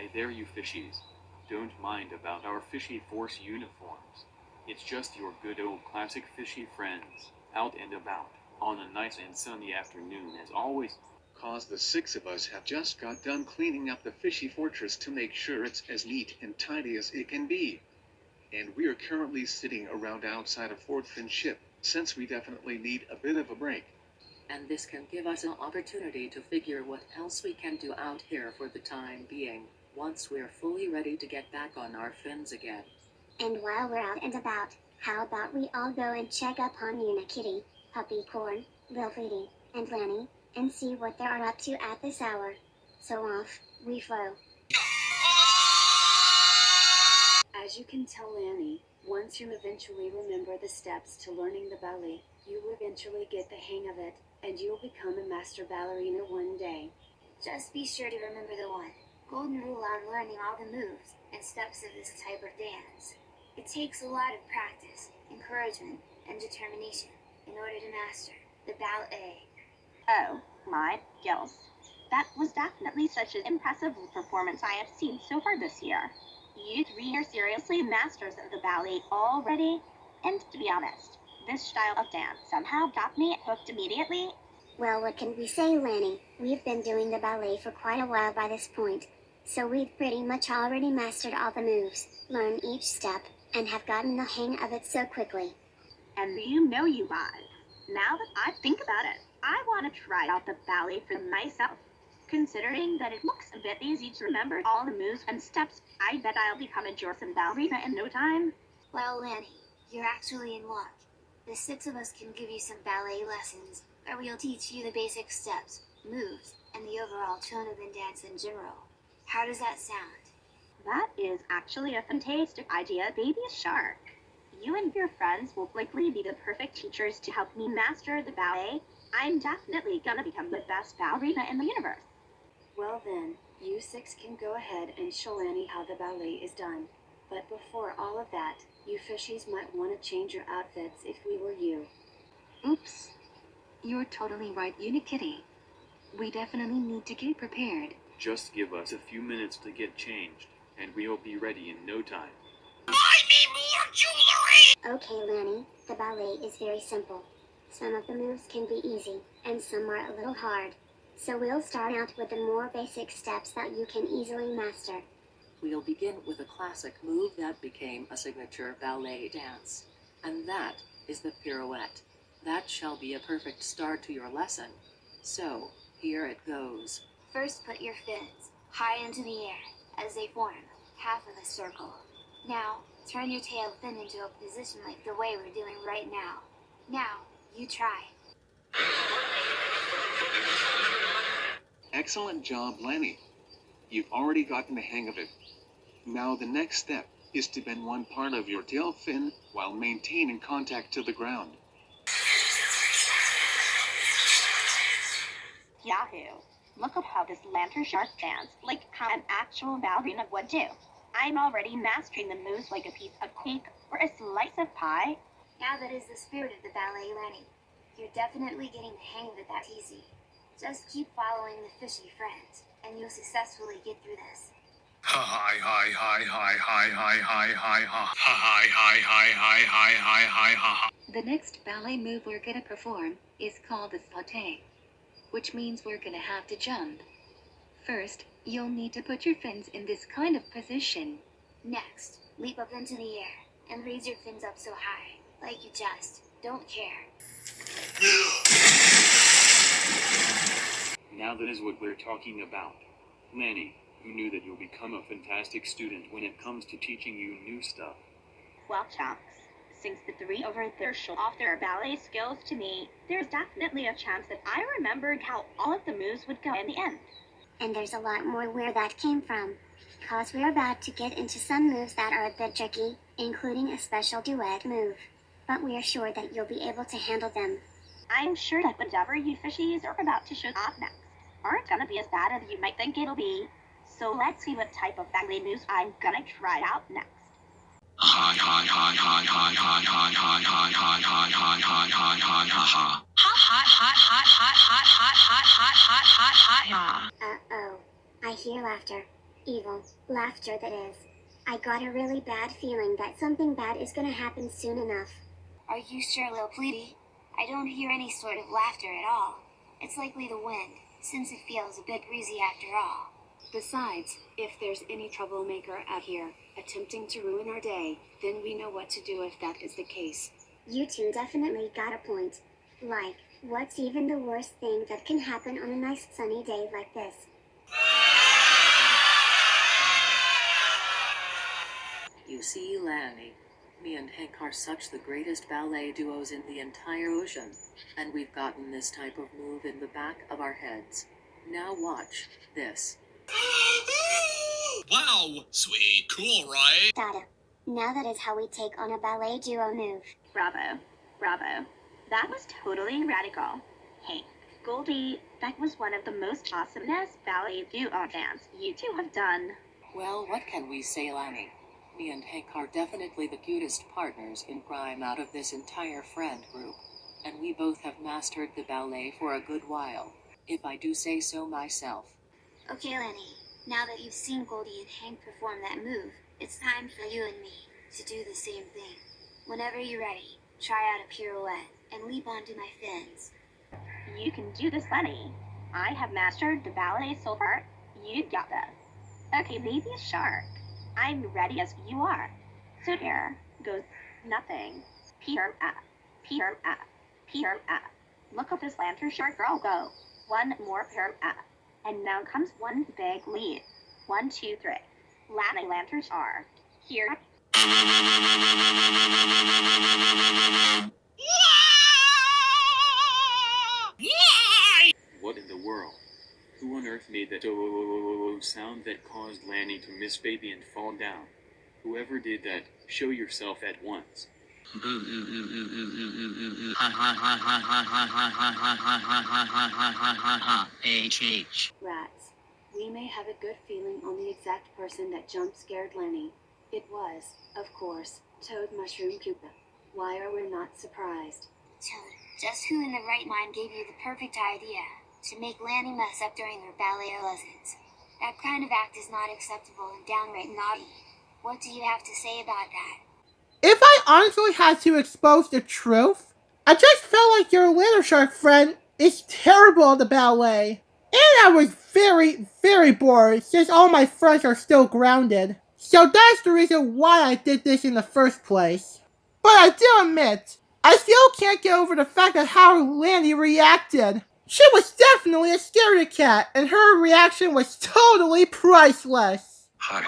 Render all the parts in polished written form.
Hey there you fishies. Don't mind about our fishy force uniforms. It's just your good old classic fishy friends, out and about, on a nice and sunny afternoon as always. Cause the six of us have just got done cleaning up the fishy fortress to make sure it's as neat and tidy as it can be. And we are currently sitting around outside of Fort Finn ship, since we definitely need a bit of a break. And this can give us an opportunity to figure what else we can do out here for the time being, once we're fully ready to get back on our fins again. And while we're out and about, how about we all go and check up on Unikitty, Puppy Corn, Lilfredi, and Lannie, and see what they are up to at this hour. So off we flow. As you can tell, Lannie, once you eventually remember the steps to learning the ballet, you will eventually get the hang of it, and you'll become a master ballerina one day. Just be sure to remember the one golden rule on learning all the moves and steps of this type of dance. It takes a lot of practice, encouragement, and determination in order to master the ballet. Oh, my gills. That was definitely such an impressive performance I have seen so far this year. You three are seriously masters of the ballet already, and to be honest, this style of dance somehow got me hooked immediately. Well, what can we say, Lannie? We've been doing the ballet for quite a while by this point, so we've pretty much already mastered all the moves, learned each step, and have gotten the hang of it so quickly. And you know you guys, now that I think about it, I want to try out the ballet for myself. Considering that it looks a bit easy to remember all the moves and steps, I bet I'll become a Jordan ballerina in no time. Well, Lannie, you're actually in luck. The six of us can give you some ballet lessons, where we'll teach you the basic steps, moves, and the overall tone of the dance in general. How does that sound? That is actually a fantastic idea, Baby Shark. You and your friends will likely be the perfect teachers to help me master the ballet. I'm definitely gonna become the best ballerina in the universe. Well then, you six can go ahead and show Lannie how the ballet is done. But before all of that, you fishies might want to change your outfits if we were you. Oops. You're totally right, Unikitty. We definitely need to get prepared. Just give us a few minutes to get changed, and we'll be ready in no time. Buy me more jewelry! Okay, Lannie, the ballet is very simple. Some of the moves can be easy, and some are a little hard. So we'll start out with the more basic steps that you can easily master. We'll begin with a classic move that became a signature ballet dance, and that is the pirouette. That shall be a perfect start to your lesson. So, here it goes. First, put your fins high into the air as they form half of a circle. Now, turn your tail fin into a position like the way we're doing right now. Now, you try. Excellent job, Lannie. You've already gotten the hang of it. Now the next step is to bend one part of your tail fin while maintaining contact to the ground. Yahoo! Look at how this lantern shark dance, like how an actual ballerina would do. I'm already mastering the moves like a piece of cake or a slice of pie. Now that is the spirit of the ballet, Lannie. You're definitely getting the hang of it that easy. Just keep following the fishy friends, and you'll successfully get through this. Hi, hi, hi, hi, hi, hi, hi, hi, ha. Hi, hi, hi, hi, hi, hi, hi, ha. The next ballet move we're gonna perform is called the saute, which means we're gonna have to jump. First, you'll need to put your fins in this kind of position. Next, leap up into the air and raise your fins up so high, like you just don't care. Now that is what we're talking about. Lannie, who knew that you'll become a fantastic student when it comes to teaching you new stuff? Well, chunks, since the three over there show off their ballet skills to me, there's definitely a chance that I remembered how all of the moves would go in the end. And there's a lot more where that came from, cause we're about to get into some moves that are a bit tricky, including a special duet move. But we're sure that you'll be able to handle them. I'm sure that whatever you fishies are about to show off next aren't gonna be as bad as you might think it'll be. So let's see what type of ballet moves I'm gonna try out next. Hi, hi, hi, hi, hi, hi, hi, hi, hi, hi, hi, hi, hi, hi, hi, ha, ha. Ha, ha, ha, ha, ha, ha, ha, ha, ha, ha, ha, ha, ha. Uh-oh. I hear laughter. Evil. Laughter, that is. I got a really bad feeling that something bad is gonna happen soon enough. Are you sure, Lil Pleaty? I don't hear any sort of laughter at all. It's likely the wind, since it feels a bit breezy after all. Besides, if there's any troublemaker out here attempting to ruin our day, then we know what to do if that is the case. You two definitely got a point. Like, what's even the worst thing that can happen on a nice sunny day like this? You see, Lannie, me and Hank are such the greatest ballet duos in the entire ocean, and we've gotten this type of move in the back of our heads. Now watch this. Wow, sweet, cool, right? Dada. Now that is how we take on a ballet duo move. Bravo. Bravo. That was totally radical. Hey, Goldie, that was one of the most awesomest ballet duo dance you two have done. Well, what can we say, Lannie? Me and Hank are definitely the cutest partners in crime out of this entire friend group, and we both have mastered the ballet for a good while, if I do say so myself. Okay, Lannie, now that you've seen Goldie and Hank perform that move, it's time for you and me to do the same thing. Whenever you're ready, try out a pirouette and leap onto my fins. You can do this, Lannie. I have mastered the ballet so far. You got this. Okay, baby shark. I'm ready as you are. So here goes nothing. Pirouette. Pirouette. Pirouette. Look at this lantern shark girl go. One more pirouette. And now comes one big leap. 1, 2, 3. Lannie lantern shark. Here. What in the world? Who on earth made that sound that caused Lannie to miss baby and fall down? Whoever did that, show yourself at once. H. Rats. We may have a good feeling on the exact person that jump-scared Lannie. It was, of course, Toad Mushroom Koopa. Why are we not surprised? Toad, just who in the right mind gave you the perfect idea to make Lannie mess up during her ballet lessons? That kind of act is not acceptable and downright naughty. What do you have to say about that? If I honestly had to expose the truth, I just felt like your little shark friend is terrible at the ballet. And I was very, very bored since all my friends are still grounded. So that's the reason why I did this in the first place. But I do admit, I still can't get over the fact of how Lannie reacted. She was definitely a scaredy cat, and her reaction was totally priceless. Oh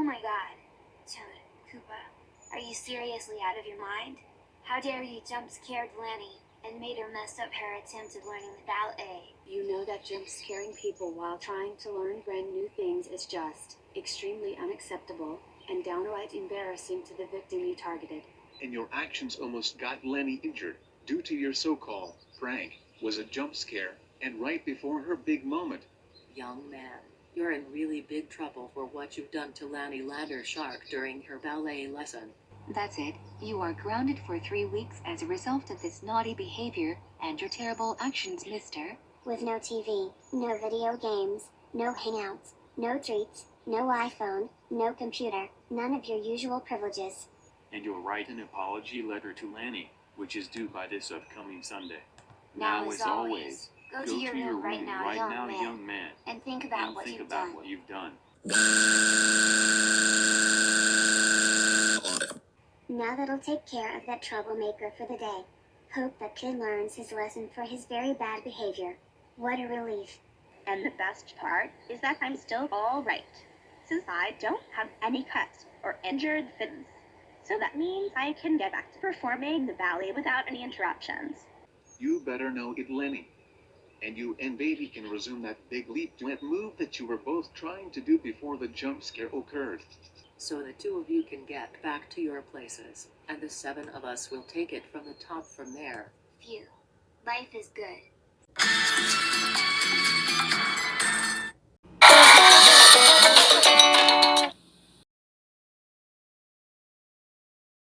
my god. Toad, Koopa, are you seriously out of your mind? How dare you jump-scared Lannie and made her mess up her attempt at learning the ballet? You know that jump-scaring people while trying to learn brand new things is just extremely unacceptable and downright embarrassing to the victim you targeted. And your actions almost got Lannie injured due to your so-called prank was a jump scare and right before her big moment. Young man, you're in really big trouble for what you've done to Lannie Ladder Shark during her ballet lesson. That's it. You are grounded for 3 weeks as a result of this naughty behavior and your terrible actions, mister. With no TV, no video games, no hangouts, no treats, no iPhone, no computer, none of your usual privileges. And you'll write an apology letter to Lannie, which is due by this upcoming Sunday. Now, as always, go to your room right now, young young man, and think about and what think you've about done. what you've done. Now that'll take care of that troublemaker for the day. Hope that kid learns his lesson for his very bad behavior. What a relief. And the best part is that I'm still all right, since I don't have any cuts or injured fins. So that means I can get back to performing the ballet without any interruptions. You better know it, Lannie. And you and baby can resume that big leap move that you were both trying to do before the jump scare occurred. So the 2 of you can get back to your places, and the 7 of us will take it from the top from there. Phew. Life is good.